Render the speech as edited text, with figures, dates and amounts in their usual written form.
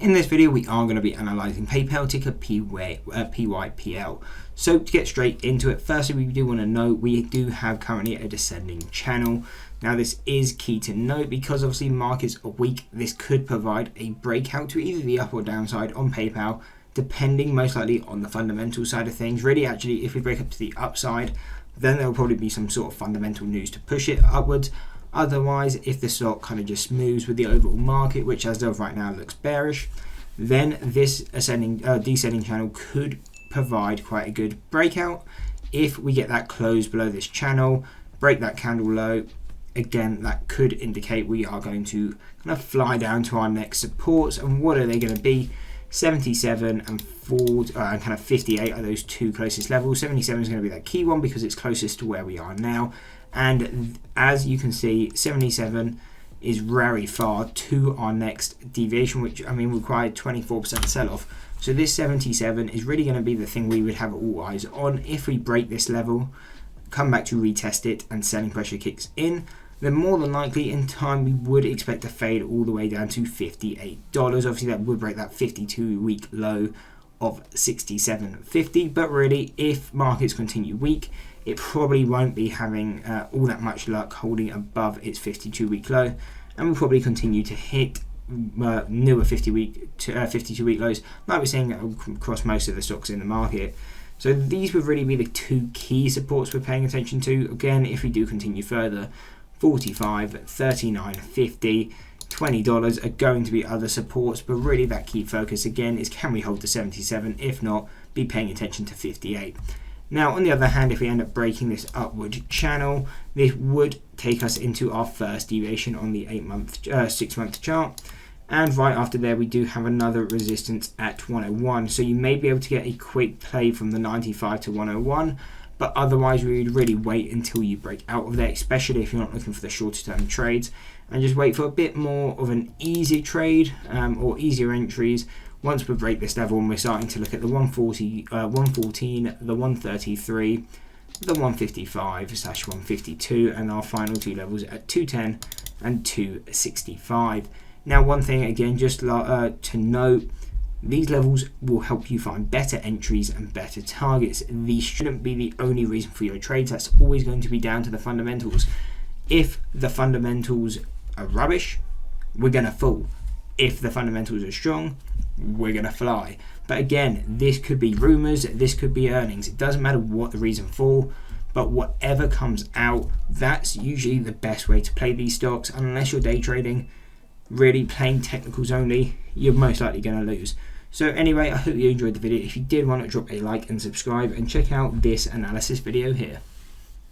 In this video, we are going to be analysing PayPal ticker PYPL. So to get straight into it, firstly, we do want to note we do have currently a descending channel. Now this is key to note because obviously markets are weak. This could provide a breakout to either the up or downside on PayPal, depending most likely on the fundamental side of things. Really, actually, if we break up to the upside, then there will probably be some sort of fundamental news to push it upwards. Otherwise, if the stock kind of just moves with the overall market, which as of right now looks bearish, then this descending channel could provide quite a good breakout. If we get that close below this channel, break that candle low, again, that could indicate we are going to kind of fly down to our next supports. And what are they going to be? 77 and 40 and kind of 58 are those two closest levels. 77 is going to be that key one because it's closest to where we are now. And as you can see, 77 is very far to our next deviation, which required 24% sell-off. So this 77 is really going to be the thing we would have all eyes on. If we break this level, come back to retest it, and selling pressure kicks in, then more than likely in time we would expect to fade all the way down to $58. Obviously that would break that 52-week low of 67.50, but really if markets continue weak, it probably won't be having all that much luck holding above its 52-week low, and will probably continue to hit newer 52-week lows, like we're seeing across most of the stocks in the market. So these would really be the two key supports we're paying attention to. Again, if we do continue further, 45, 39, 50, $20 are going to be other supports, but really that key focus again is, can we hold the 77? If not, be paying attention to 58. Now, on the other hand, if we end up breaking this upward channel, this would take us into our first deviation on the 6-month chart. And right after there, we do have another resistance at 101. So you may be able to get a quick play from the 95 to 101, but otherwise we would really wait until you break out of there, especially if you're not looking for the shorter term trades, and just wait for a bit more of an easy trade or easier entries. Once we break this level and we're starting to look at the 140, 114, the 133, the 155/152, and our final two levels at 210 and 265. Now, one thing again, just to note, these levels will help you find better entries and better targets. These shouldn't be the only reason for your trades. That's always going to be down to the fundamentals. If the fundamentals are rubbish, we're going to fall. If the fundamentals are strong, we're going to fly. But again, this could be rumors, this could be earnings. It doesn't matter what the reason for, but whatever comes out, that's usually the best way to play these stocks. Unless you're day trading, really playing technicals only, you're most likely going to lose. So anyway, I hope you enjoyed the video. If you did, why not drop a like and subscribe, and check out this analysis video here.